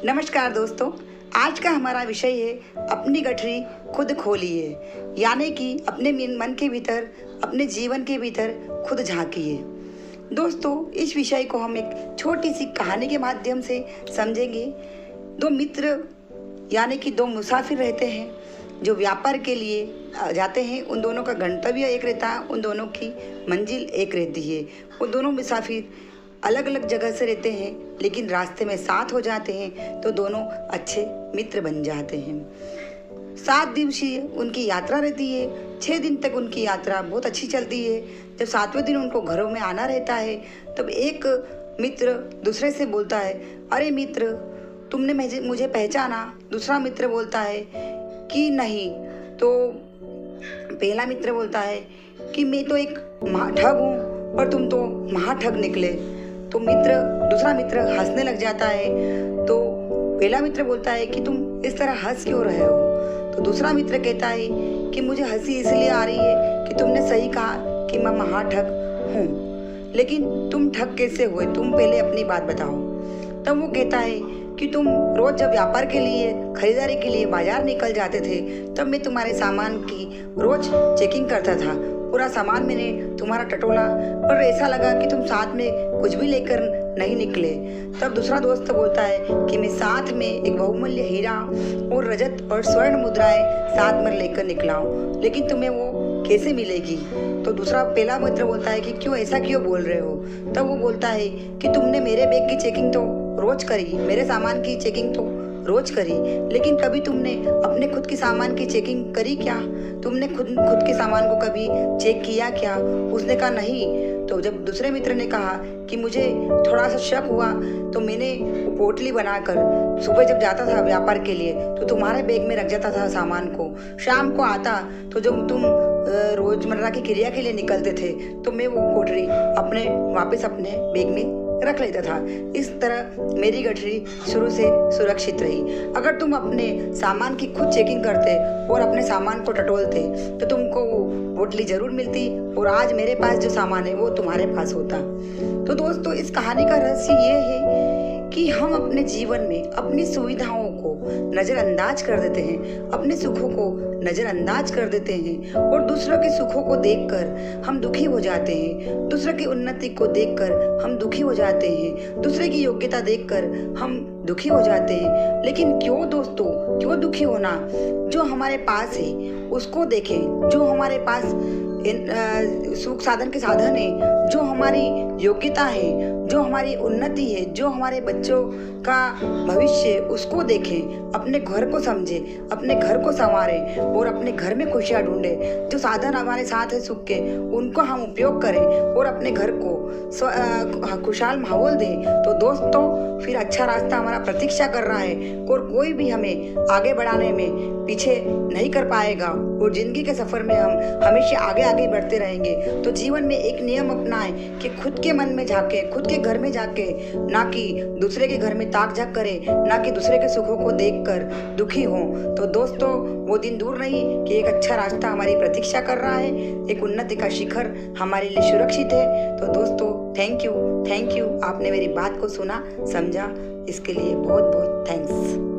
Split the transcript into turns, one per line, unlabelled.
नमस्कार दोस्तों, आज का हमारा विषय है अपनी गठरी खुद खोलिए, यानी कि अपने मन के भीतर, अपने जीवन के भीतर खुद झांकिए। दोस्तों, इस विषय को हम एक छोटी सी कहानी के माध्यम से समझेंगे। दो मित्र यानी कि दो मुसाफिर रहते हैं जो व्यापार के लिए जाते हैं। उन दोनों का गंतव्य एक रहता है, उन दोनों की मंजिल एक रहती है। वो दोनों मुसाफिर अलग अलग जगह से रहते हैं, लेकिन रास्ते में साथ हो जाते हैं तो दोनों अच्छे मित्र बन जाते हैं। 7 दिवसीय उनकी यात्रा रहती है। 6 दिन तक उनकी यात्रा बहुत अच्छी चलती है। जब 7वें दिन उनको घरों में आना रहता है, तब एक मित्र दूसरे से बोलता है, अरे मित्र, तुमने मुझे पहचाना? दूसरा मित्र बोलता है कि नहीं। तो पहला मित्र बोलता है कि मैं तो एक ठग हूँ, पर तुम तो महाठग निकले। तो दूसरा मित्र हंसने लग जाता है। तो पहला मित्र बोलता है कि तुम इस तरह हंस क्यों रहे हो? तो दूसरा मित्र कहता है कि मुझे हंसी इसलिए आ रही है कि तुमने सही कहा कि मैं महाठग हूँ, लेकिन तुम ठग कैसे हुए? तुम पहले अपनी बात बताओ। तब वो कहता है कि तुम रोज जब व्यापार के लिए, खरीदारी के लिए बाजार निकल जाते थे, तब मैं तुम्हारे सामान की रोज चेकिंग करता था। पूरा सामान मैंने तुम्हारा टटोला, पर ऐसा लगा कि तुम साथ में कुछ भी लेकर नहीं निकले। तब दूसरा दोस्त बोलता है कि मैं साथ में एक बहुमूल्य हीरा और रजत और स्वर्ण मुद्राएं साथ में लेकर निकला हूँ, लेकिन तुम्हें वो कैसे मिलेगी? तो पहला मित्र बोलता है कि क्यों, ऐसा क्यों बोल रहे हो? तब वो बोलता है कि तुमने मेरे बैग की चेकिंग तो रोज करी, मेरे सामान की चेकिंग तो रोज करी, लेकिन कभी तुमने अपने खुद की सामान की चेकिंग करी क्या? तुमने खुद के सामान को कभी चेक किया क्या? उसने कहा नहीं। तो जब दूसरे मित्र ने कहा कि मुझे थोड़ा सा शक हुआ, तो मैंने पोटली बनाकर सुबह जब जाता था व्यापार के लिए तो तुम्हारे बैग में रख जाता था सामान को। शाम को आता तो जब तुम रोजमर्रा की क्रिया के लिए निकलते थे तो मैं वो पोटली वापस अपने बैग में रख लेता था। इस तरह मेरी गठरी शुरू से सुरक्षित रही। अगर तुम अपने सामान की खुद चेकिंग करते और अपने सामान को टटोलते तो तुमको वो पोटली जरूर मिलती, और आज मेरे पास जो सामान है वो तुम्हारे पास होता। तो दोस्तों, इस कहानी का रहस्य ये है कि हम अपने जीवन में अपनी सुविधाओं को नज़रअंदाज कर देते हैं, अपने सुखों को नज़रअंदाज कर देते हैं, और दूसरों के सुखों को देखकर हम दुखी हो जाते हैं। दूसरों की उन्नति को देखकर हम दुखी हो जाते हैं। दूसरे की योग्यता देखकर हम दुखी हो जाते हैं। लेकिन क्यों दोस्तों, क्यों दुखी होना? जो हमारे पास है उसको देखें। जो हमारे पास सुख साधन के साधन है, जो हमारी योग्यता है, जो हमारी उन्नति है, जो हमारे बच्चों का भविष्य है, उसको देखें। अपने घर को समझें, अपने घर को संवारें और अपने घर में खुशियाँ ढूंढें। जो साधन हमारे साथ है सुख के, उनको हम उपयोग करें और अपने घर को खुशहाल माहौल दें। तो दोस्तों, फिर अच्छा रास्ता हमारा प्रतीक्षा कर रहा है, और कोई भी हमें आगे बढ़ाने में पीछे नहीं कर पाएगा, और जिंदगी के सफर में हम हमेशा आगे आगे बढ़ते रहेंगे। तो जीवन में एक नियम अपनाएं कि खुद के मन में झांके, खुद के घर में जाके, ना कि दूसरे के घर में ताक झाक करें, ना कि दूसरे के सुखों को देखकर दुखी हों। तो दोस्तों, वो दिन दूर नहीं कि एक अच्छा रास्ता हमारी प्रतीक्षा कर रहा है, एक उन्नति का शिखर हमारे लिए सुरक्षित है। तो दोस्तों, थैंक यू, आपने मेरी बात को सुना, समझा, इसके लिए बहुत बहुत थैंक्स।